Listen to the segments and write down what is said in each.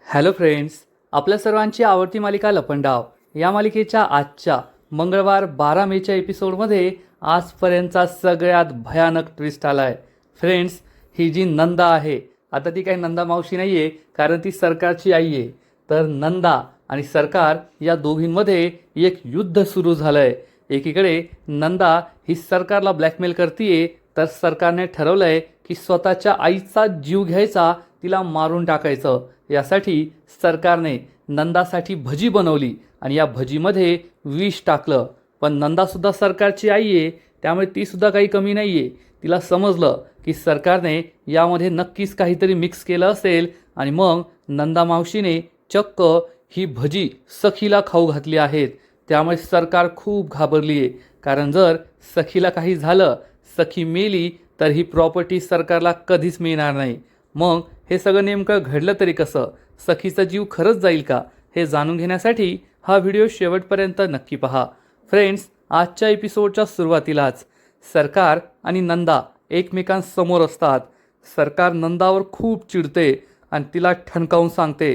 Hello friends, आपल्या सर्वांची आवडती मालिका लपंडाव या मालिकेच्या आजच्या मंगळवार 12 मेच्या एपिसोडमध्ये आजपर्यंतचा सगळ्यात भयानक ट्विस्ट आला आहे. फ्रेंड्स, ही जी नंदा आहे, आता ती काही नंदा मावशी नाही आहे, कारण ती सरकारची आई आहे. तर नंदा आणि सरकार या दोघींमध्ये एक युद्ध सुरू झालं आहे. एकीकडे नंदा ही सरकारला ब्लॅकमेल करतीये, तर सरकारने ठरवलं आहे की स्वतःच्या आईचा जीव घ्यायचा, तिला मारून टाकायचं. यासाठी सरकारने नंदासाठी भजी बनवली आणि या भजीमध्ये विष टाकलं. पण नंदासुद्धा सरकारची आई आहे, त्यामुळे तीसुद्धा काही कमी नाही आहे. तिला समजलं की सरकारने यामध्ये नक्कीच काहीतरी मिक्स केलं असेल आणि मग नंदा मावशीने चक्क ही भजी सखीला खाऊ घातली आहेत. त्यामुळे सरकार खूप घाबरली आहे, कारण जर सखीला काही झालं, सखी मेली, तर ही प्रॉपर्टी सरकारला कधीच मिळणार नाही. मग हे सगळं नेमकं घडलं तरी कसं? सखीचा जीव खरंच जाईल का? हे जाणून घेण्यासाठी हा व्हिडिओ शेवटपर्यंत नक्की पहा. फ्रेंड्स, आजच्या एपिसोडच्या सुरुवातीलाच सरकार आणि नंदा एकमेकांसमोर असतात. सरकार नंदावर खूप चिडते आणि तिला ठणकावून सांगते,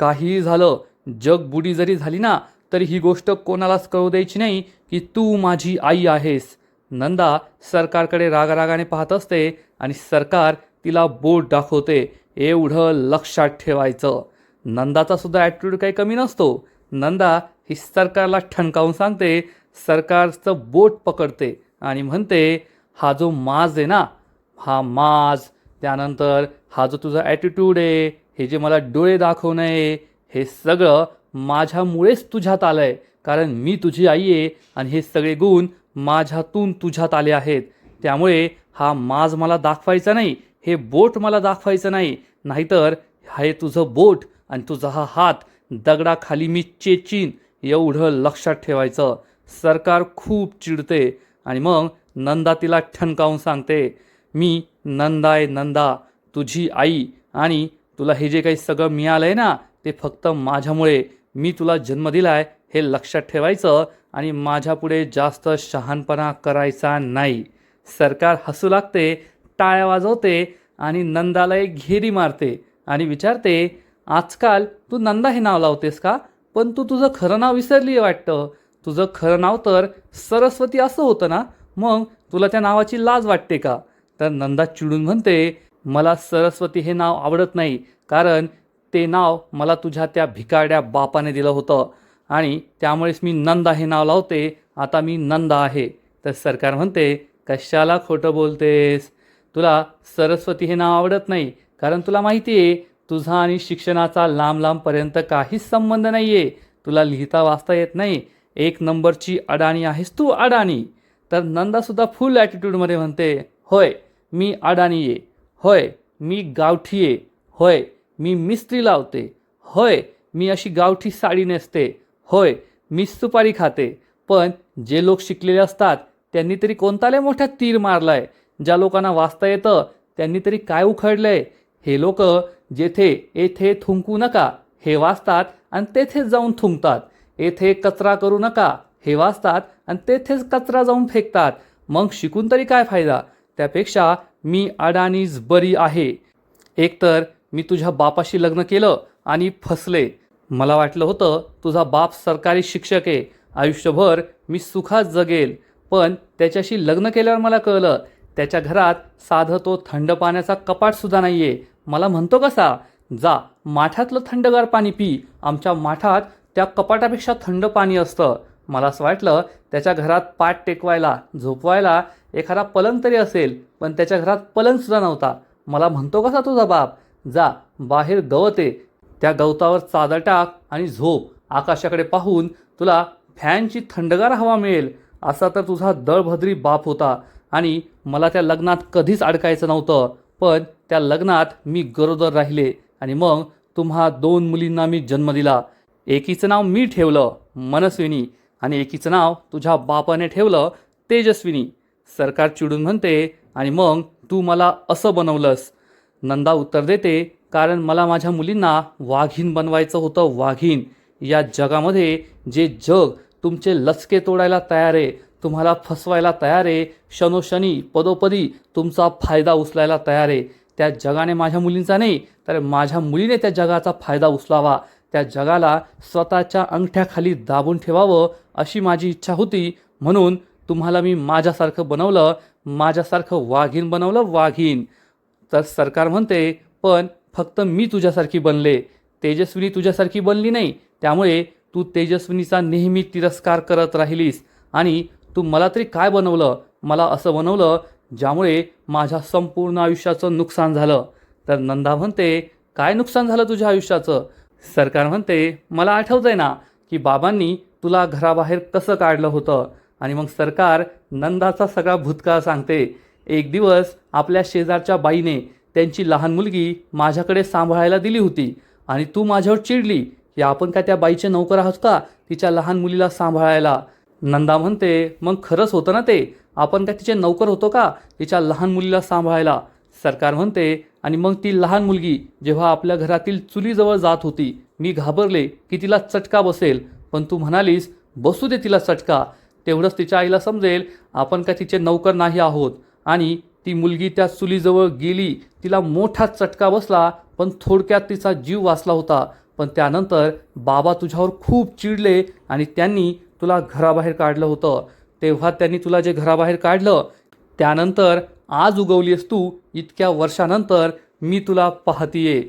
काहीही झालं, जग बुडी जरी झाली ना, तरी ही गोष्ट कोणालाच कळू द्यायची नाही की तू माझी आई आहेस. नंदा सरकारकडे रागारागाने पाहत असते आणि सरकार तिला बोट दाखवते. एवढं लक्षात ठेवायचं. नंदाचा सुद्धा ॲटिट्यूड काही कमी नसतो. नंदा ही सरकारला ठणकावून सांगते, सरकारचं बोट पकडते आणि म्हणते, हा जो माज आहे ना, हा माज, त्यानंतर हा जो तुझा ॲटिट्यूड आहे, हे जे मला डोळे दाखवणं आहे, हे सगळं माझ्यामुळेच तुझ्यात आलं आहे. कारण मी तुझी आई आहे आणि हे सगळे गुण माझ्यातून तुझ्यात आले आहेत. त्यामुळे हा माज मला दाखवायचा नाही, हे बोट मला दाखवायचं नाही, नाहीतर हे तुझं बोट आणि तुझा हा हात दगडाखाली मी चेचीन. एवढं लक्षात ठेवायचं. सरकार खूप चिडते आणि मग नंदा तिला ठणकावून सांगते, मी नंदा आहे, नंदा तुझी आई, आणि तुला हे जे काही सगळं मिळालं आहे ना, ते फक्त माझ्यामुळे. मी तुला जन्म दिलाय हे लक्षात ठेवायचं आणि माझ्यापुढे जास्त शहाणपणा करायचा नाही. सरकार हसू लागते, टाळ्या वाजवते आणि नंदाला एक घेरी मारते आणि विचारते, आजकाल तू नंदा हे नाव लावतेस का? पण तू तुझं खरं नाव विसरली आहे वाटतं. तुझं खरं नाव तर सरस्वती असं होतं ना, मग तुला त्या नावाची लाज वाटते का? तर नंदा चिडून म्हणते, मला सरस्वती हे नाव आवडत नाही, कारण ते नाव मला तुझ्या त्या भिकारड्या बापाने दिलं होतं आणि त्यामुळेच मी नंदा हे नाव लावते. आता मी नंदा आहे. तर सरकार म्हणते, कशाला खोटं बोलतेस? तुला सरस्वती हे नाव आवडत नाही, कारण तुला माहिती आहे तुझा आणि शिक्षणाचा लांब लांबपर्यंत काहीच संबंध नाही आहे. तुला लिहिता वाचता येत नाही. 1 नंबरची अडाणी आहेस तू, अडाणी. तर नंदासुद्धा फुल ॲटिट्यूडमध्ये म्हणते, होय मी अडाणी आहे, होय मी गावठी आहे, होय मी मिस्त्री लावते, होय मी अशी गावठी साडी नेसते, होय मी सुपारी खाते. पण जे लोक शिकलेले असतात त्यांनी तरी कोणता लय मोठा तीर मारलाय. ज्या लोकांना वाचता येतं त्यांनी तरी काय उखडलंय. हे लोक जेथे येथे थुंकू नका हे वाचतात आणि तेथेच जाऊन थुंकतात. येथे कचरा करू नका हे वाचतात आणि तेथेच कचरा जाऊन फेकतात. मग शिकून तरी काय फायदा? त्यापेक्षा मी अडाणीच बरी आहे. एकतर मी तुझ्या बापाशी लग्न केलं आणि फसले. मला वाटलं होतं तुझा बाप सरकारी शिक्षक आहे, आयुष्यभर मी सुखात जगेल. पण त्याच्याशी लग्न केल्यावर मला कळलं, त्याच्या घरात साधं तो थंड पाण्याचा कपाटसुद्धा नाही आहे. मला म्हणतो कसा, जा माठातलं थंडगार पाणी पी. आमच्या माठात त्या कपाटापेक्षा थंड पाणी असतं. मला असं वाटलं त्याच्या घरात पाठ टेकवायला, झोपवायला एखादा पलंग तरी असेल, पण त्याच्या घरात पलंगसुद्धा नव्हता. मला म्हणतो कसा तुझा बाप, जा बाहेर गवत आहे, त्या गवतावर चादर टाक आणि झोप. आकाशाकडे पाहून तुला फॅनची थंडगार हवा मिळेल. असा तर तुझा दळभद्री बाप होता आणि मला त्या लग्नात कधीच अडकायचं नव्हतं. पण त्या लग्नात मी गरोदर राहिले आणि मग तुम्हा 2 मुलींना मी जन्म दिला. एकीचं नाव मी ठेवलं मनस्विनी आणि एकीचं नाव तुझ्या बापाने ठेवलं तेजस्विनी. सरकार चिडून म्हणते, आणि मग तू मला असं बनवलंस. नंदा उत्तर देते, कारण मला माझ्या मुलींना वाघीण बनवायचं होतं, वाघीण. या जगामध्ये जे जग तुमचे लचके तोडायला तयार आहे, तुम्हाला फसवायला तयार आहे, क्षणोक्षणी पदोपदी तुमचा फायदा उचलायला तयार आहे, त्या जगाने माझ्या मुलींचा नाही तर माझ्या मुलीने त्या जगाचा फायदा उचलावा, त्या जगाला स्वतःच्या अंगठ्याखाली दाबून ठेवावं अशी माझी इच्छा होती. म्हणून तुम्हाला मी माझ्यासारखं बनवलं, माझ्यासारखं वाघीण बनवलं, वाघीण. तर सरकार म्हणते पण फक्त मी तुझ्यासारखी बनले, तेजस्विनी तुझ्यासारखी बनली नाही. त्यामुळे तू तेजस्विनीचा नेहमी तिरस्कार करत राहिलीस आणि तू मला तरी काय बनवलं, मला असं बनवलं ज्यामुळे माझ्या संपूर्ण आयुष्याचं नुकसान झालं. तर नंदा म्हणते काय नुकसान झालं तुझ्या आयुष्याचं? सरकार म्हणते मला आठवतंय ना की बाबांनी तुला घराबाहेर कसं काढलं होतं. आणि मग सरकार नंदाचा सगळा भूतकाळ सांगते. एक दिवस आपल्या शेजारच्या बाईने त्यांची लहान मुलगी माझ्याकडे सांभाळायला दिली होती आणि तू माझ्यावर चिडली की आपण काय त्या बाईचे नौकर आहोत का तिच्या लहान मुलीला सांभाळायला. नंदा म्हणते मग खरंच होतं ना ते, आपण काय तिचे नौकर होतो का तिच्या लहान मुलीला सांभाळायला. सरकार म्हणते आणि मग ती लहान मुलगी जेव्हा आपल्या घरातील चुलीजवळ जात होती मी घाबरले की तिला चटका बसेल, पण तू म्हणालीस बसू दे तिला चटका, तेवढंच तिच्या आईला समजेल आपण काय तिचे नौकर नाही आहोत. आणि ती मुलगी त्या चुलीजवळ गेली, तिला मोठा चटका बसला पण थोडक्यात तिचा जीव वाचला होता. पण त्यानंतर बाबा तुझ्यावर खूप चिडले आणि त्यांनी तुला घराबाहेर काढलं होतं. तेव्हा त्यांनी तुला जे घराबाहेर काढलं त्यानंतर आज उगवलीस तू, इतक्या वर्षानंतर मी तुला पाहतीये.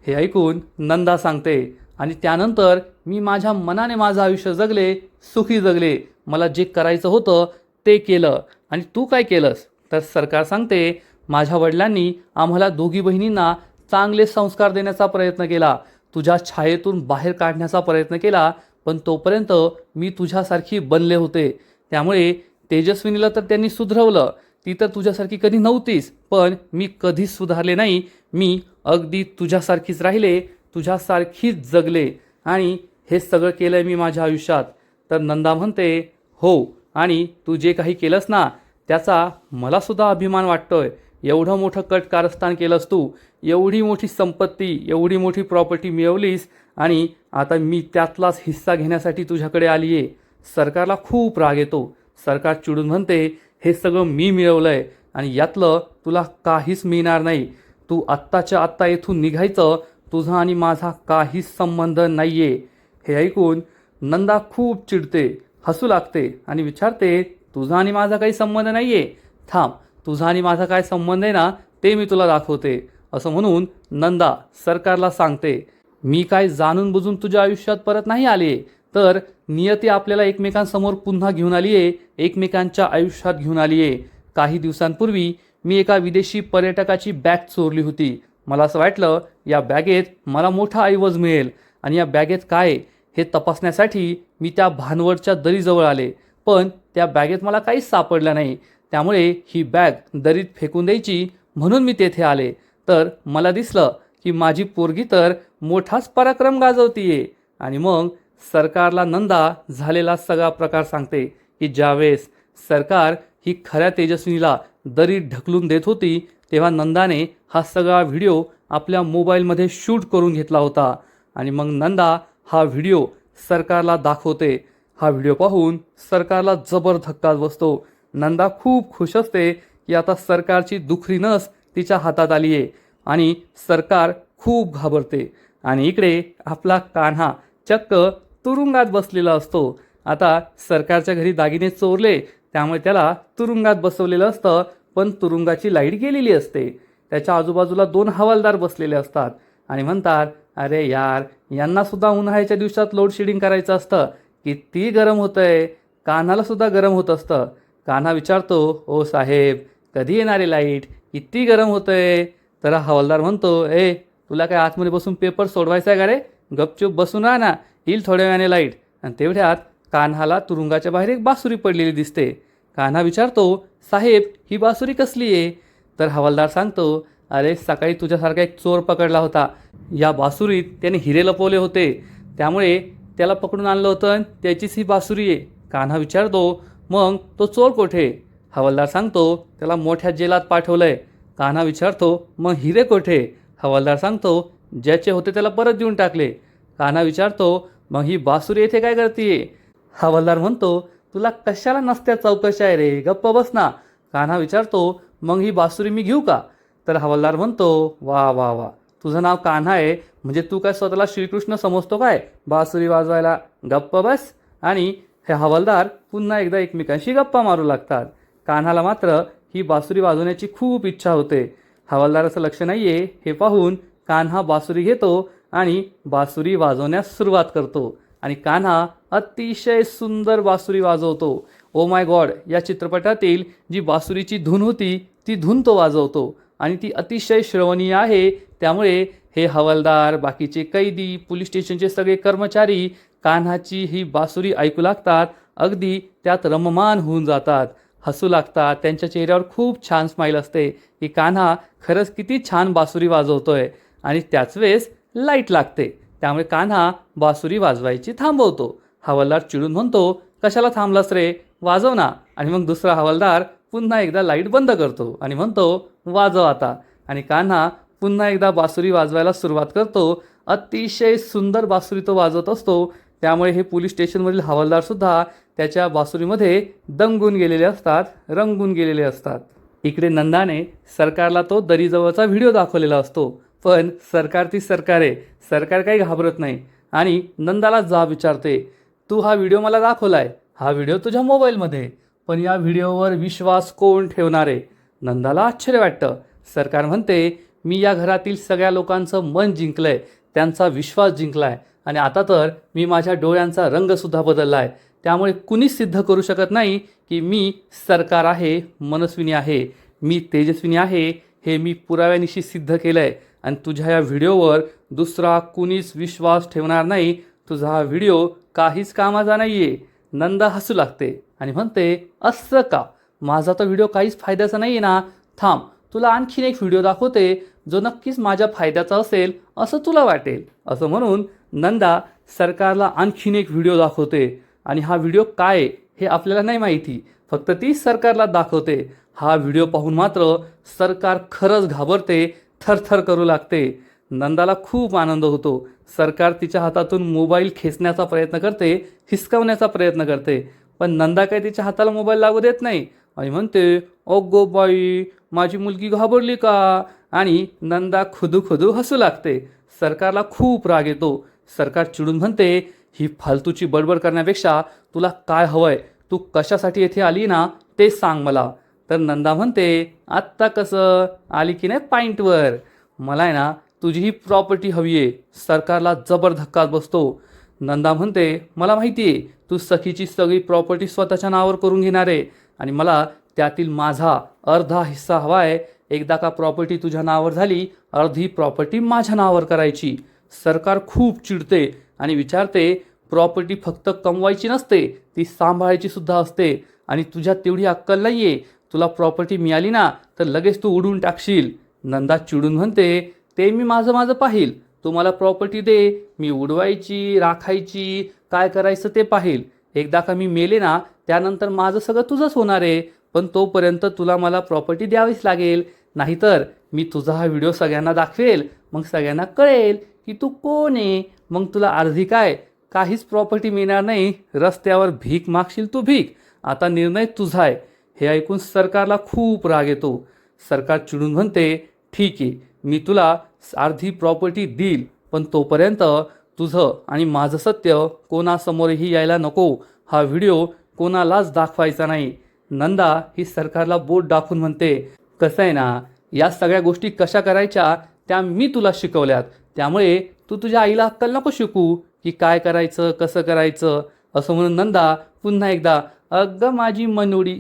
हे ऐकून नंदा सांगते आणि त्यानंतर मी माझ्या मनाने माझं आयुष्य जगले, सुखी जगले, मला जे करायचं होतं ते केलं. आणि तू काय केलंस? तर सरकार सांगते माझ्या वडिलांनी आम्हाला दोघी बहिणींना चांगले संस्कार देण्याचा प्रयत्न केला, तुझ्या छायेतून बाहेर काढण्याचा प्रयत्न केला, पण तोपर्यंत मी तुझ्यासारखी बनले होते. त्यामुळे तेजस्विनीला तर त्यांनी सुधरवलं, ती तर तुझ्यासारखी कधी नव्हतीच, पण मी कधीच सुधारले नाही, मी अगदी तुझ्यासारखीच राहिले, तुझ्यासारखीच जगले आणि हे सगळं केलं आहे मी माझ्या आयुष्यात. तर नंदा म्हणते हो, आणि तू जे काही केलंस ना त्याचा मलासुद्धा अभिमान वाटतोय. एवढं मोठं कट कारस्थान केलंस तू, एवढी मोठी संपत्ती, एवढी मोठी प्रॉपर्टी मिळवलीस आणि आता मी त्यातलाच हिस्सा घेण्यासाठी तुझ्याकडे आली आहे. सरकारला खूप राग येतो. सरकार चिडून म्हणते हे सगळं मी मिळवलं आहे आणि यातलं तुला काहीच मिळणार नाही. तू आत्ताच्या आत्ता इथून निघायचं, तुझा आणि माझा काहीच संबंध नाही आहे. हे ऐकून नंदा खूप चिडते, हसू लागते आणि विचारते तुझा आणि माझा काही संबंध नाही आहे, थांब, तुझा आणि माझा काय संबंध आहे ना ते मी तुला दाखवते. असं म्हणून नंदा सरकारला सांगते मी काय जाणून बुजून तुझ्या आयुष्यात परत नाही आले, तर नियती आपल्याला एकमेकांसमोर पुन्हा घेऊन आली आहे, एकमेकांच्या आयुष्यात घेऊन आली आहे. काही दिवसांपूर्वी मी एका विदेशी पर्यटकाची बॅग चोरली होती. मला असं वाटलं या बॅगेत मला मोठा ऐवज मिळेल आणि या बॅगेत काय हे तपासण्यासाठी मी त्या भानवडच्या दरीजवळ आले, पण त्या बॅगेत मला काहीच सापडलं नाही. त्यामुळे ही बॅग दरीत फेकून द्यायची म्हणून मी तेथे आले, तर मला दिसलं की माझी पोरगी तर मोठाच पराक्रम गाजवतीये. आणि मग सरकारला नंदा झालेला सगळा प्रकार सांगते की ज्यावेळेस सरकार ही खऱ्या तेजस्विनीला दरीत ढकलून देत होती तेव्हा नंदाने हा सगळा व्हिडिओ आपल्या मोबाईलमध्ये शूट करून घेतला होता. आणि मग नंदा हा व्हिडिओ सरकारला दाखवते. हा व्हिडिओ पाहून सरकारला जबर धक्का बसतो. नंदा खूप खुश असते की आता सरकारची दुखरी नस तिच्या हातात आली आहे आणि सरकार खूप घाबरते. आणि इकडे आपला कान्हा चक्क तुरुंगात बसलेला असतो. आता सरकारच्या घरी दागिने चोरले त्यामुळे त्याला तुरुंगात बसवलेलं असतं, पण तुरुंगाची लाईट गेलेली असते. त्याच्या आजूबाजूला 2 हवालदार बसलेले असतात आणि म्हणतात अरे यार, यांना सुद्धा उन्हाळ्याच्या दिवसात लोडशेडिंग करायचं असतं, किती गरम होतंय. कान्हाला सुद्धा गरम होत असतं. कान्हा विचारतो ओ साहेब कधी येणारे लाईट, किती गरम होतंय. तर हवालदार म्हणतो ए तुला काय आतमध्ये बसून पेपर सोडवायचा आहे का रे, गपचूप बसून राहा ना, येईल थोड्या वेळाने लाईट. आणि तेवढ्यात कान्हाला तुरुंगाच्या बाहेर एक बासुरी पडलेली दिसते. कान्हा विचारतो साहेब ही बासुरी कसली आहे. तर हवालदार सांगतो अरे सकाळी तुझ्यासारखा एक चोर पकडला होता, या बासुरीत त्याने हिरे लपवले होते, त्यामुळे त्याला पकडून आणलं होतं आणि त्याचीच ही बासुरी आहे. कान्हा विचारतो मग तो चोर कोठे. हवालदार सांगतो त्याला मोठ्या जेलात पाठवलंय. कान्हा विचारतो मग हिरे कोठे. हवालदार सांगतो ज्याचे होते त्याला परत देऊन टाकले. कान्हा विचारतो मग ही बासुरी येथे काय करतीये. हवालदार म्हणतो तुला कशाला नसत्या चौकशा आहे रे, गप्प बस ना. कान्हा विचारतो मग ही बासुरी मी घेऊ का. तर हवालदार म्हणतो, वा वा वा, तुझं नाव कान्हा आहे म्हणजे तू काय स्वतःला श्रीकृष्ण समजतो काय बासुरी वाजवायला? गप्प बस. आणि हे हवालदार पुन्हा एकदा एकमेकांशी गप्पा मारू लागतात. कान्हाला मात्र ही बासुरी वाजवण्याची खूप इच्छा होते. हवालदाराचं लक्ष नाहीये हे पाहून कान्हा बासुरी घेतो आणि बासुरी वाजवण्यास सुरुवात करतो. आणि कान्हा अतिशय सुंदर बासुरी वाजवतो. ओ माय गॉड, या चित्रपटातील जी बासुरीची धून होती ती धून तो वाजवतो आणि ती अतिशय श्रवणीय आहे. त्यामुळे हे हवालदार, बाकीचे कैदी, पोलीस स्टेशनचे सगळे कर्मचारी कान्हाची ही बासुरी ऐकू लागतात. अगदी त्यात रममान होऊन जातात, हसू लागतात. त्यांच्या चेहऱ्यावर खूप छान स्माईल असते की कान्हा खरंच किती छान बासुरी वाजवतोय. आणि त्याच वेळेस लाईट लागते, त्यामुळे कान्हा बासुरी वाजवायची थांबवतो. हवालदार चिडून म्हणतो, कशाला थांबलास रे, वाजव ना. आणि मग दुसरा हवालदार पुन्हा एकदा लाईट बंद करतो आणि म्हणतो, वाजव आता. आणि कान्हा पुन्हा एकदा बासुरी वाजवायला सुरुवात करतो. अतिशय सुंदर बासुरी तो वाजवत असतो. त्यामुळे हे पोलीस स्टेशनमधील हवालदारसुद्धा त्याच्या बासुरीमध्ये दंगून गेलेले असतात, रंगून गेलेले असतात. इकडे नंदाने सरकारला तो दरीजवळचा व्हिडिओ दाखवलेला असतो. पण सरकार ती सरकार आहे, सरकार काही घाबरत नाही. आणि नंदाला जाब विचारते, तू हा व्हिडिओ मला दाखवलाय, हा व्हिडिओ तुझ्या मोबाईलमध्ये, पण या व्हिडिओवर विश्वास कोण ठेवणार आहे? नंदाला आश्चर्य वाटतं. सरकार म्हणते, मी या घरातील सगळ्या लोकांचं मन जिंकलंय, त्यांचा विश्वास जिंकलाय आणि आता तर मी माझ्या डोळ्यांचा रंगसुद्धा बदलला आहे. त्यामुळे कुणीच सिद्ध करू शकत नाही की मी सरकार आहे, मनस्विनी आहे, मी तेजस्विनी आहे. हे मी पुराव्यानिशी सिद्ध केलं आहे आणि तुझ्या या व्हिडिओवर दुसरा कुणीच विश्वास ठेवणार नाही. तुझा हा व्हिडिओ काहीच कामाचा नाही आहे. नंदा हसू लागते आणि म्हणते, असं का? माझा तर व्हिडिओ काहीच फायद्याचा नाही आहे ना. थांब, तुला आणखीन एक व्हिडिओ दाखवते जो नक्कीच माझ्या फायद्याचा असेल असं तुला वाटेल. असं म्हणून नंदा सरकारला आणखीन एक व्हिडिओ दाखवते. आणि हा व्हिडिओ काय आहे हे आपल्याला नाही माहिती, फक्त ती सरकारला दाखवते. हा व्हिडिओ पाहून मात्र सरकार खरंच घाबरते, थरथर करू लागते. नंदाला खूप आनंद होतो. सरकार तिच्या हातातून मोबाईल खेचण्याचा प्रयत्न करते, हिसकावण्याचा प्रयत्न करते, पण नंदा काही तिच्या हाताला मोबाईल लागू देत नाही आणि म्हणते, अगो बाई, माझी मुलगी घाबरली का? आणि नंदा खुदू हसू लागते. सरकारला खूप राग येतो. सरकार चिडून म्हणते, ही फालतूची बडबड करण्यापेक्षा तुला काय हवंय, तू कशासाठी येथे आली ना ते सांग मला. तर नंदा म्हणते, आत्ता कसं आली की नाही पॉईंटवर, मला आहे ना तुझी ही प्रॉपर्टी हवी आहे. सरकारला जबर धक्का बसतो. नंदा म्हणते, मला माहिती आहे तू सखीची सगळी प्रॉपर्टी स्वतःच्या नावावर करून घेणार आहे आणि मला त्यातील माझा अर्धा हिस्सा हवा आहे. एकदा का प्रॉपर्टी तुझ्या नावावर झाली, अर्धी प्रॉपर्टी माझ्या नावावर करायची. सरकार खूप चिडते आणि विचारते, प्रॉपर्टी फक्त कमवायची नसते, ती सांभाळायची सुद्धा असते आणि तुझ्यात तेवढी अक्कल नाही आहे. तुला प्रॉपर्टी मिळाली ना तर लगेच तू उडून टाकशील. नंदा चिडून म्हणते, ते मी माझं पाहील, तू मला प्रॉपर्टी दे, मी उडवायची, राखायची, काय करायचं ते पाहील. एकदा का मी मेले ना त्यानंतर माझं सगळं तुझंच होणार आहे, पण तोपर्यंत तुला मला प्रॉपर्टी द्यावीच लागेल. नाहीतर मी तुझा हा व्हिडिओ सगळ्यांना दाखवेल, मग सगळ्यांना कळेल की तू कोण आहे. मग तुला अर्धी काय, काहीच प्रॉपर्टी मिळणार नाही. रस्त्यावर भीक मागशील तू भीक. आता निर्णय तुझा आहे. हे ऐकून सरकारला खूप राग येतो. सरकार चिडून म्हणते, ठीक आहे, मी तुला अर्धी प्रॉपर्टी देईल, पण तोपर्यंत तुझं आणि माझं सत्य कोणासमोरही यायला नको. हा व्हिडिओ कोणालाच दाखवायचा नाही. नंदा ही सरकारला बोट दाखवून म्हणते, कसं आहे ना, या सगळ्या गोष्टी कशा करायच्या त्या मी तुला शिकवल्यात. त्यामुळे तू तुझ्या आईला अक्कल नको शिकू की काय करायचं, कसं करायचं. असं म्हणून नंदा पुन्हा एकदा, अगं माझी मनोडी,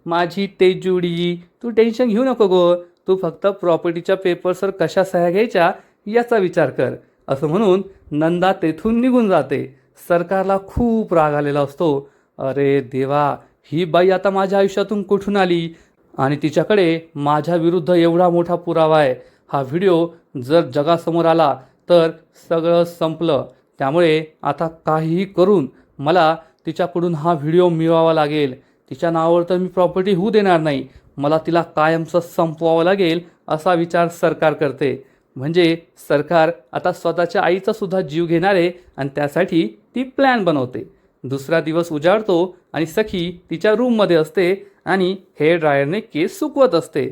माझी तेजुडी, तू टेन्शन घेऊ नको गो, तू फक्त प्रॉपर्टीच्या पेपर्सवर कशा सह्या घ्यायच्या याचा विचार कर. असं म्हणून नंदा तेथून निघून जाते. सरकारला खूप राग आलेला असतो. अरे देवा, ही बाई आता माझ्या आयुष्यातून कुठून आली आणि तिच्याकडे माझ्या विरुद्ध एवढा मोठा पुरावा आहे. हा व्हिडिओ जर जगासमोर आला तर सगळं संपलं. त्यामुळे आता काहीही करून मला तिच्याकडून हा व्हिडिओ मिळवावा लागेल. तिच्या नावावर तर मी प्रॉपर्टी होऊ देणार नाही, मला तिला कायमचं संपवावं लागेल असा विचार सरकार करते. म्हणजे सरकार आता स्वतःच्या आईचा सुद्धा जीव घेणार आहे आणि त्यासाठी ती प्लॅन बनवते. दुसरा दिवस उजाडतो आणि सखी तिच्या रूममध्ये असते आणि हेअर ड्रायरने केस सुकवत असते.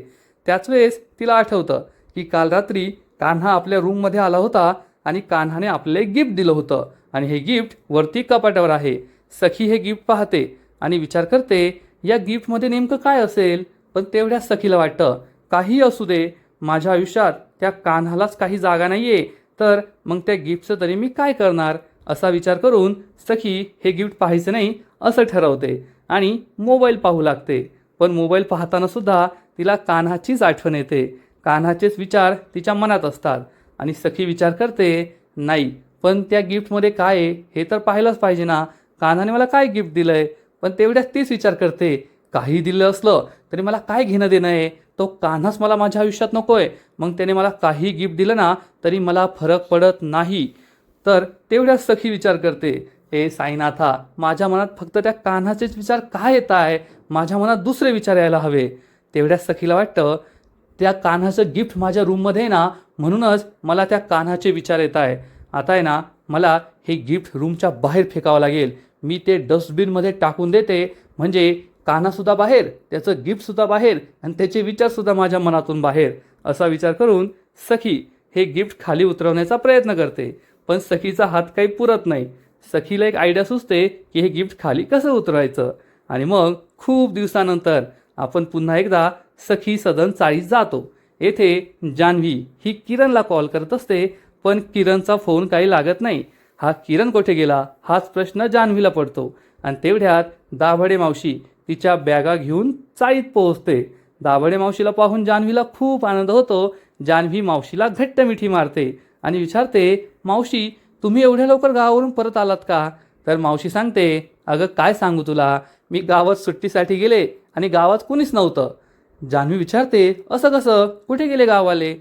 त्याच वेळेस तिला आठवतं की काल रात्री कान्हा आपल्या रूममध्ये आला होता आणि कान्हाने आपल्याला एक गिफ्ट दिलं होतं आणि हे गिफ्ट वरती कपाटावर आहे. सखी हे गिफ्ट पाहते आणि विचार करते या गिफ्टमध्ये नेमकं काय असेल. पण तेवढ्या सखीला वाटतं काही असू दे, माझ्या आयुष्यात त्या कान्हालाच काही जागा नाही आहे, तर मग त्या गिफ्टचं तरी मी काय करणार असा विचार करून सखी हे गिफ्ट पाहायचं नाही असं ठरवते आणि मोबाईल पाहू लागते. पण मोबाईल पाहताना सुद्धा तिला कान्हाचीच आठवण येते. कान्हाचेच विचार तिच्या मनात असतात आणि सखी विचार करते नाही, पण त्या गिफ्टमध्ये काय आहे हे तर पाहायलाच पाहिजे ना. कान्हाने मला काय गिफ्ट दिलं आहे. पण तेवढ्यात तीच विचार करते काही दिलं असलं तरी मला काय घेणं देणं आहे. तो कान्हाच मला माझ्या आयुष्यात नको आहे. मग त्याने मला काही गिफ्ट दिलं ना तरी मला फरक पडत नाही. तर तेवढ्यात सखी विचार करते हे साईनाथा, माझ्या मनात फक्त त्या कान्हाचेच विचार काय येत आहे, माझ्या मनात दुसरे विचार यायला हवे. तेवढ्यात सखीला वाटतं त्या कान्हाचं गिफ्ट माझ्या रूममध्ये आहे ना, म्हणूनच मला त्या कान्हाचे विचार येत आहे. आता आहे ना, मला हे गिफ्ट रूमच्या बाहेर फेकावं लागेल. मी ते डस्टबिनमध्ये टाकून देते, म्हणजे कान्हासुद्धा बाहेर, त्याचं गिफ्टसुद्धा बाहेर आणि त्याचे विचारसुद्धा माझ्या मनातून बाहेर. असा विचार करून सखी हे गिफ्ट खाली उतरवण्याचा प्रयत्न करते. पण सखीचा हात काही पुरत नाही. सखीला एक आयडिया सुचते की हे गिफ्ट खाली कसं उतरवायचं. आणि मग खूप दिवसानंतर आपण पुन्हा एकदा सखी सदन चाळीस जातो. येथे जान्हवी ही किरणला कॉल करत असते, पण किरणचा फोन काही लागत नाही. हा किरण कुठे गेला हाच प्रश्न जान्हवीला पडतो. आणि तेवढ्यात दाभडे मावशी तिच्या बॅगा घेऊन चाळीत पोहोचते. दाभडे मावशीला पाहून जान्हवीला खूप आनंद होतो. जान्हवी मावशीला घट्ट मिठी मारते आणि विचारते मावशी, तुम्ही एवढ्या लवकर गावावरून परत आलात का. तर मावशी सांगते अगं काय सांगू तुला, मी गावात सुट्टीसाठी गेले आणि गावात कुणीच नव्हतं. जान्हवी विचारते असं कसं, कुठे गेले गाववाले.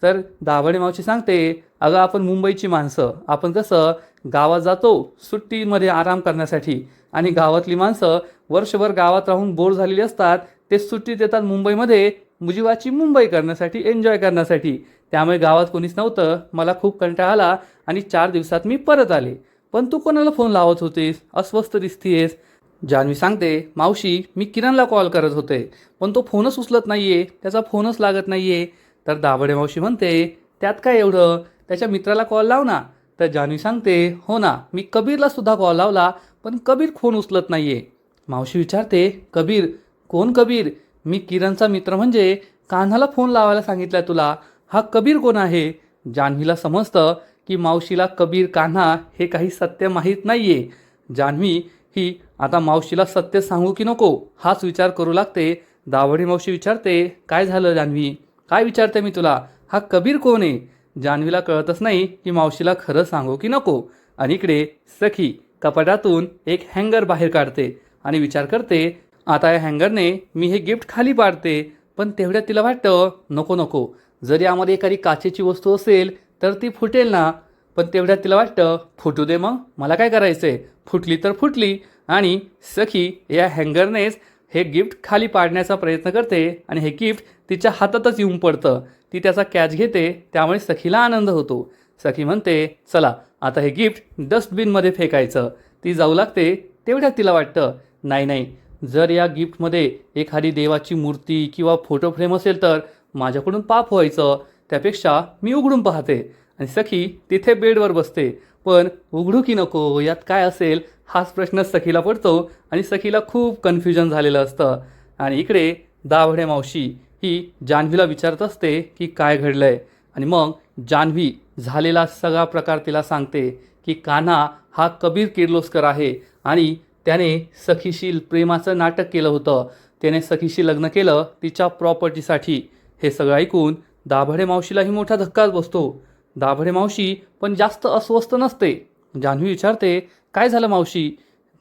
तर दाभडे मावशी सांगते अगं आपण मुंबईची माणसं, आपण कसं गावात जातो सुट्टीमध्ये आराम करण्यासाठी आणि गावातली माणसं वर्षभर गावात राहून बोर झालेली असतात. ते सुट्टीत येतात मुंबईमध्ये मुजीवाची मुंबई करण्यासाठी, एन्जॉय करण्यासाठी. त्यामुळे गावात कोणीच नव्हतं, मला खूप कंटाळा आला आणि 4 दिवसात मी परत आले. पण तू कोणाला फोन लावत होतीस, अस्वस्थ दिसतीयेस. जान्हवी सांगते मावशी मी किरणला कॉल करत होते, पण तो फोनच उचलत नाहीये, त्याचा फोनच लागत नाहीये. तर दाभडे मावशी म्हणते त्यात काय एवढं, त्याच्या मित्राला कॉल लाव ना. तर जान्हवी सांगते हो ना, मी कबीरला सुद्धा कॉल लावला, पण कबीर फोन उचलत नाहीये. मावशी विचारते कबीर, कोण कबीर. मी किरणचा मित्र, म्हणजे कान्हाला फोन लावायला सांगितलाय तुला, हा कबीर कोण आहे. जान्हवीला समजतं की मावशीला कबीर कान्हा हे काही सत्य माहीत नाहीये. जान्हवी ही आता मावशीला सत्य सांगू की नको हाच विचार करू लागते. दाभडे मावशी विचारते काय झालं जान्हवी, काय विचारते मी तुला, हा कबीर कोण आहे. जान्हवीला कळतच नाही की मावशीला खरं सांगू की नको. आणि इकडे सखी कपाटातून एक हँगर बाहेर काढते आणि विचार करते आता या हँगरने मी हे गिफ्ट खाली पाडते. पण तेवढ्यात तिला वाटतं नको नको, जर यामध्ये एखादी काचेची वस्तू असेल तर ती फुटेल ना. पण तेवढ्यात तिला वाटतं फुटू दे, मग मला काय करायचंय, फुटली तर फुटली. आणि सखी या हँगरनेच हे गिफ्ट खाली पाडण्याचा प्रयत्न करते आणि हे गिफ्ट तिच्या हातातच येऊन पडतं. ती त्याचा कॅच घेते, त्यामुळे सखीला आनंद होतो. सखी म्हणते चला आता हे गिफ्ट डस्टबिनमध्ये फेकायचं. ती जाऊ लागते. तेवढ्यात तिला वाटतं नाही नाही, जर या गिफ्टमध्ये एखादी देवाची मूर्ती किंवा फोटो फ्रेम असेल तर माझ्याकडून पाप व्हायचं, त्यापेक्षा मी उघडून पाहते. आणि सखी तिथे बेडवर बसते. पण उघडू की नको, यात काय असेल हाच प्रश्न सखीला पडतो आणि सखीला खूप कन्फ्युजन झालेलं असतं. आणि इकडे दाभडे मावशी ही जान्हवीला विचारत असते की काय घडलंय. आणि मग जान्हवी झालेला सगळा प्रकार तिला सांगते की कान्हा हा कबीर किर्लोस्कर आहे आणि त्याने सखीशी प्रेमाचं नाटक केलं होतं. त्याने सखीशी लग्न केलं तिच्या प्रॉपर्टीसाठी. हे सगळं ऐकून दाभडे मावशीलाही मोठा धक्काच बसतो. दाभडे मावशी पण जास्त अस्वस्थ नसते. जान्हवी विचारते काय झालं मावशी,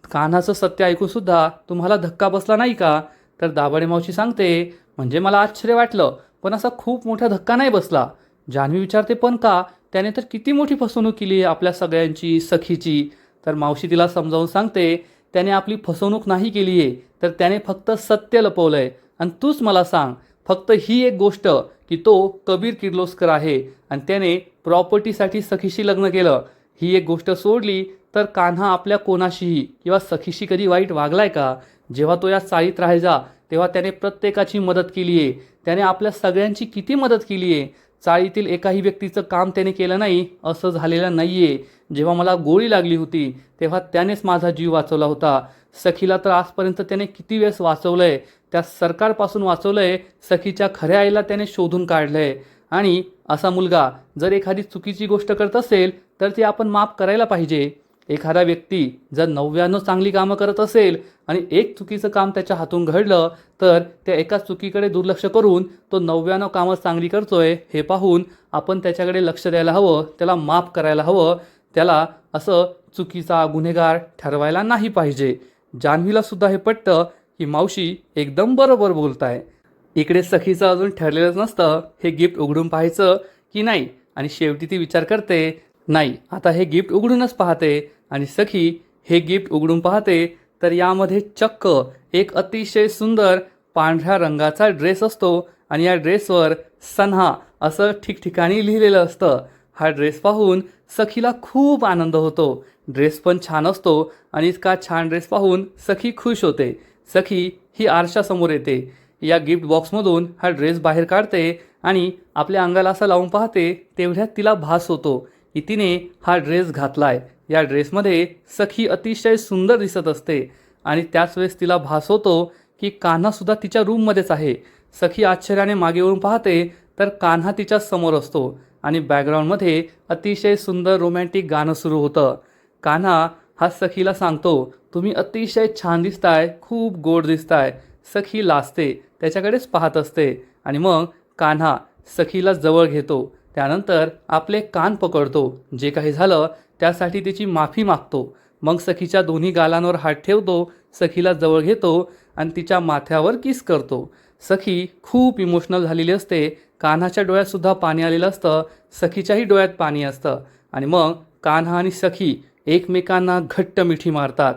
कान्हाचं सत्य ऐकून सुद्धा तुम्हाला धक्का बसला नाही का. तर दाभडे मावशी सांगते म्हणजे मला आश्चर्य वाटलं, पण असा खूप मोठा धक्का नाही बसला. जान्हवी विचारते पण का, त्याने तर किती मोठी फसवणूक केली आहे आपल्या सगळ्यांची, सखीची. तर मावशी तिला समजावून सांगते त्याने आपली फसवणूक नाही केली आहे, तर त्याने फक्त सत्य लपवलं आहे. आणि तूच मला सांग फक्त ही एक गोष्ट की तो कबीर किर्लोस्कर आहे आणि त्याने प्रॉपर्टीसाठी सखीशी लग्न केलं, ही एक गोष्ट सोडली तर कान्हा आपल्या कोणाशीही किंवा सखीशी कधी वाईट वागलाय का. जेव्हा तो या चाळीत राहायचा तेव्हा त्याने प्रत्येकाची मदत केली आहे. त्याने आपल्या सगळ्यांची किती मदत केली आहे. चाळीतील एकाही व्यक्तीचं काम त्याने केलं नाही असं झालेलं नाही आहे. जेव्हा मला गोळी लागली होती तेव्हा त्यानेच माझा जीव वाचवला होता. सखीला तर आजपर्यंत त्याने किती वेळेस वाचवलं आहे. त्या सरकारपासून वाचवलं आहे. सखीच्या खऱ्या आईला त्याने शोधून काढलं आहे. आणि असा मुलगा जर एखादी चुकीची गोष्ट करत असेल तर ती आपण माफ करायला पाहिजे. एखादा व्यक्ती जर 99 चांगली कामं करत असेल आणि एक चुकीचं काम त्याच्या हातून घडलं तर त्या एका चुकीकडे दुर्लक्ष करून तो 99 कामं चांगली करतोय हे पाहून आपण त्याच्याकडे लक्ष द्यायला हवं, त्याला माफ करायला हवं, त्याला असं चुकीचा गुन्हेगार ठरवायला नाही पाहिजे. जान्हवीला सुद्धा हे पटतं की मावशी एकदम बरोबर बोलताय. इकडे सखीचं अजून ठरलेलंच नसतं हे गिफ्ट उघडून पाहायचं की नाही. आणि शेवटी ती विचार करते, नाही आता हे गिफ्ट उघडूनच पाहते. आणि सखी हे गिफ्ट उघडून पाहते तर यामध्ये चक्क एक अतिशय सुंदर पांढऱ्या रंगाचा ड्रेस असतो. आणि या ड्रेसवर सन्हा असं ठिकठिकाणी लिहिलेलं असतं. हा ड्रेस पाहून सखीला खूप आनंद होतो. ड्रेस पण छान असतो आणि इतका छान ड्रेस पाहून सखी खुश होते. सखी ही आरशासमोर येते. या गिफ्ट बॉक्समधून हा ड्रेस बाहेर काढते आणि आपल्या अंगाला असा लावून पाहते. तेवढ्यात तिला भास होतो की तिने हा ड्रेस घातलाय. या ड्रेसमध्ये सखी अतिशय सुंदर दिसत असते. आणि त्याच वेळेस तिला भास होतो की कान्हासुद्धा तिच्या रूममध्येच आहे. सखी आश्चर्याने मागे वळून पाहते तर कान्हा तिच्या समोर असतो. आणि बॅकग्राऊंडमध्ये अतिशय सुंदर रोमॅन्टिक गाणं सुरू होतं. कान्हा हा सखीला सांगतो, तुम्ही अतिशय छान दिसताय, खूप गोड दिसताय. सखी लाजते, त्याच्याकडेच पाहत असते. आणि मग कान्हा सखीला जवळ घेतो. त्यानंतर आपले कान पकडतो. जे काही झालं त्यासाठी तिची माफी मागतो. मग सखीच्या दोन्ही गालांवर हात ठेवतो, सखीला जवळ घेतो आणि तिच्या माथ्यावर किस करतो. सखी खूप इमोशनल झालेली असते. कान्हाच्या डोळ्यातसुद्धा पाणी आलेलं असतं. सखीच्याही डोळ्यात पाणी असतं. आणि मग कान्हा आणि सखी एकमेकांना घट्ट मिठी मारतात.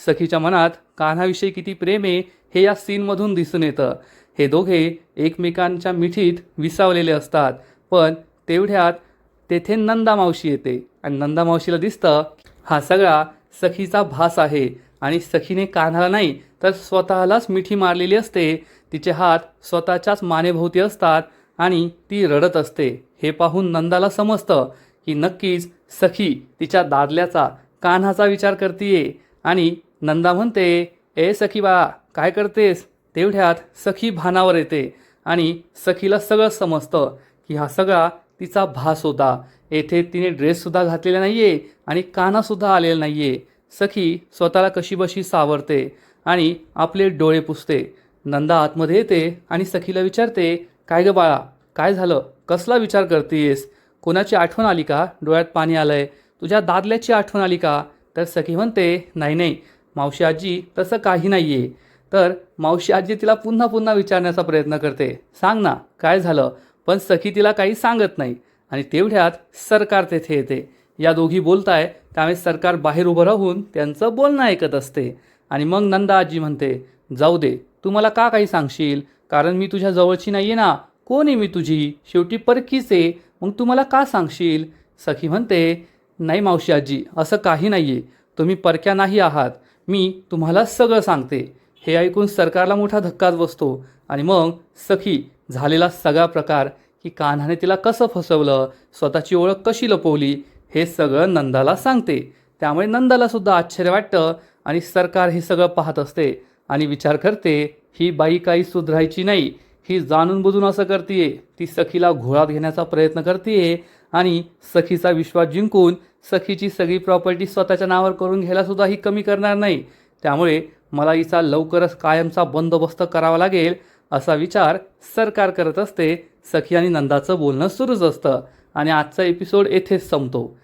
सखीच्या मनात कान्हाविषयी किती प्रेम आहे हे या सीनमधून दिसून येतं. हे दोघे एकमेकांच्या मिठीत विसावलेले असतात. पण तेवढ्यात तेथे नंदा मावशी येते आणि नंदा मावशीला दिसतं हा सगळा सखीचा भास आहे. आणि सखीने कान्हाला नाही तर स्वतःलाच मिठी मारलेली असते. तिचे हात स्वतःच्याच मानेभोवती असतात आणि ती रडत असते. हे पाहून नंदाला समजतं की नक्कीच सखी तिच्या दादल्याचा कान्हाचा विचार करतीये. आणि नंदा म्हणते, ए सखी बाळा काय करतेस. तेवढ्यात सखी भानावर येते आणि सखीला सगळं समजतं की हा सगळा तिचा भास होता. येथे तिने ड्रेससुद्धा घातलेला नाही आहे आणि कान्हासुद्धा आलेला नाही आहे. सखी स्वतःला कशीबशी सावरते आणि आपले डोळे पुसते. नंदा आतमध्ये येते आणि सखीला विचारते, काय गं बाळा काय झालं, कसला विचार करतेस, कोणाची आठवण आली का, डोळ्यात पाणी आलंय, तुझ्या दादल्याची आठवण आली का. तर सखी म्हणते, नाही नाही मावशी आजी तसं काही नाही आहे. तर मावशी आजी तिला पुन्हा पुन्हा विचारण्याचा प्रयत्न करते, सांग ना काय झालं. पण सखी तिला काही सांगत नाही. आणि तेवढ्यात सरकार तेथे येते. या दोघी बोलताय त्यामुळे सरकार बाहेर उभं राहून त्यांचं बोलणं ऐकत असते. आणि मग नंदा आजी म्हणते, जाऊ दे तू मला का काही सांगशील, कारण मी तुझ्या जवळची नाही आहे ना, कोण आहे मी तुझी, शेवटी परकीच आहे, मग तू मला का सांगशील. सखी म्हणते, नाही मावशी आजी असं काही नाही आहे, तुम्ही परक्या नाही आहात, मी तुम्हाला सगळं सांगते. हे ऐकून सरकारला मोठा धक्काच बसतो. आणि मग सखी झालेला सगळा प्रकार की कान्हाने तिला कसं फसवलं, स्वतःची ओळख कशी लपवली हे सगळं नंदाला सांगते. त्यामुळे नंदाला सुद्धा आश्चर्य वाटतं आणि सरकार हे सगळं पाहत असते आणि विचार करते, ही बाई काही सुधरायची नाही, ही जाणून बुजून असं करतीये, ती सखीला घोळात घेण्याचा प्रयत्न करतीये आणि सखीचा विश्वास जिंकून सखीची सगळी प्रॉपर्टी स्वतःच्या नावावर करून घ्यायला सुद्धा ही कमी करणार नाही. त्यामुळे मला हिचा लवकरच कायमचा बंदोबस्त करावा लागेल असा विचार सरकार करत असते. सखी आणि नंदाचं बोलणं सुरूच असतं आणि आजचा एपिसोड येथेच संपतो.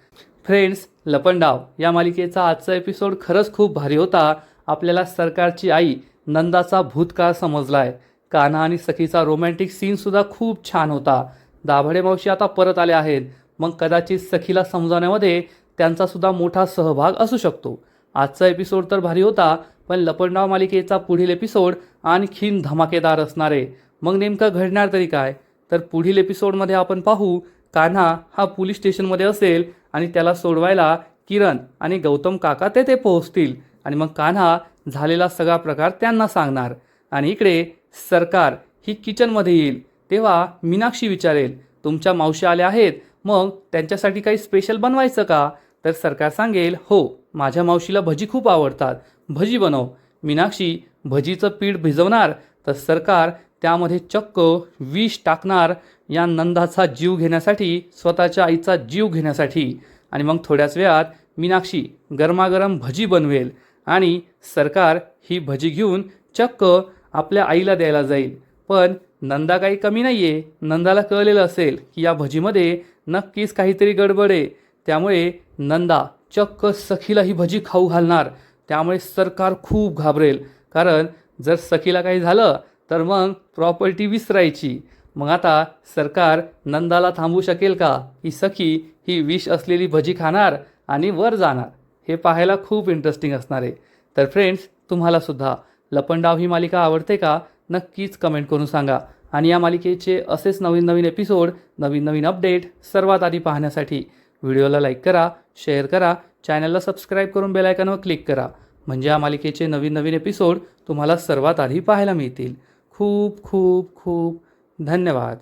फ्रेंड्स, लपंडाव या मालिकेचा आजचा एपिसोड खरंच खूप भारी होता. आपल्याला सरकारची आई नंदाचा भूतकाळ समजलाय. कान्हा आणि सखीचा रोमॅन्टिक सीनसुद्धा खूप छान होता. दाभाडे मावशी आता परत आले आहेत, मग कदाचित सखीला समजावण्यामध्ये त्यांचासुद्धा मोठा सहभाग असू शकतो. आजचा एपिसोड तर भारी होता, पण लपंडाव मालिकेचा पुढील एपिसोड आणखीन धमाकेदार असणार आहे. मग नेमकं घडणार तरी काय, तर पुढील एपिसोडमध्ये आपण पाहू. कान्हा हा पोलीस स्टेशनमध्ये असेल आणि त्याला सोडवायला किरण आणि गौतम काका तेथे पोहोचतील आणि मग कान्हा झालेला सगळा प्रकार त्यांना सांगणार. आणि इकडे सरकार ही किचनमध्ये येईल तेव्हा मीनाक्षी विचारेल, तुमच्या मावशी आल्या आहेत, मग त्यांच्यासाठी काही स्पेशल बनवायचं का? तर सरकार सांगेल, हो, माझ्या मावशीला भजी खूप आवडतात, भजी बनव. मीनाक्षी भजीचं पीठ भिजवणार तर सरकार त्यामध्ये चक्क विष टाकणार, या नंदाचा जीव घेण्यासाठी, स्वतःच्या आईचा जीव घेण्यासाठी. आणि मग थोड्याच वेळात मीनाक्षी गरमागरम भजी बनवेल आणि सरकार ही भजी घेऊन चक्क आपल्या आईला द्यायला जाईल. पण नंदा काही कमी नाही आहे. नंदाला कळलेलं असेल की या भजीमध्ये नक्कीच काहीतरी गडबड आहे. त्यामुळे नंदा चक्क सखीला ही भजी खाऊ घालणार. त्यामुळे सरकार खूप घाबरेल, कारण जर सखीला काही झालं तर मग प्रॉपर्टी विसरायची. मग आता सरकार नंदाला थांबवू शकेल का, की सखी ही विष असलेली भजी खाणार आणि वर जाणार? हे पाहायला खूप इंटरेस्टिंग असणार आहे. तर फ्रेंड्स, तुम्हाला सुद्धा लपंडाव ही मालिका आवडते का? नक्कीच कमेंट करून सांगा. आणि या मालिकेचे असेच नवीन नवीन एपिसोड, नवीन नवीन अपडेट सर्वात आधी पाहण्यासाठी व्हिडिओला लाईक करा, शेअर करा, चॅनलला सबस्क्राईब करून बेल आयकॉनवर क्लिक करा. म्हणजे या मालिकेचे नवीन नवीन एपिसोड तुम्हाला सर्वात आधी पाहायला मिळतील. खूप खूप खूप धन्यवाद.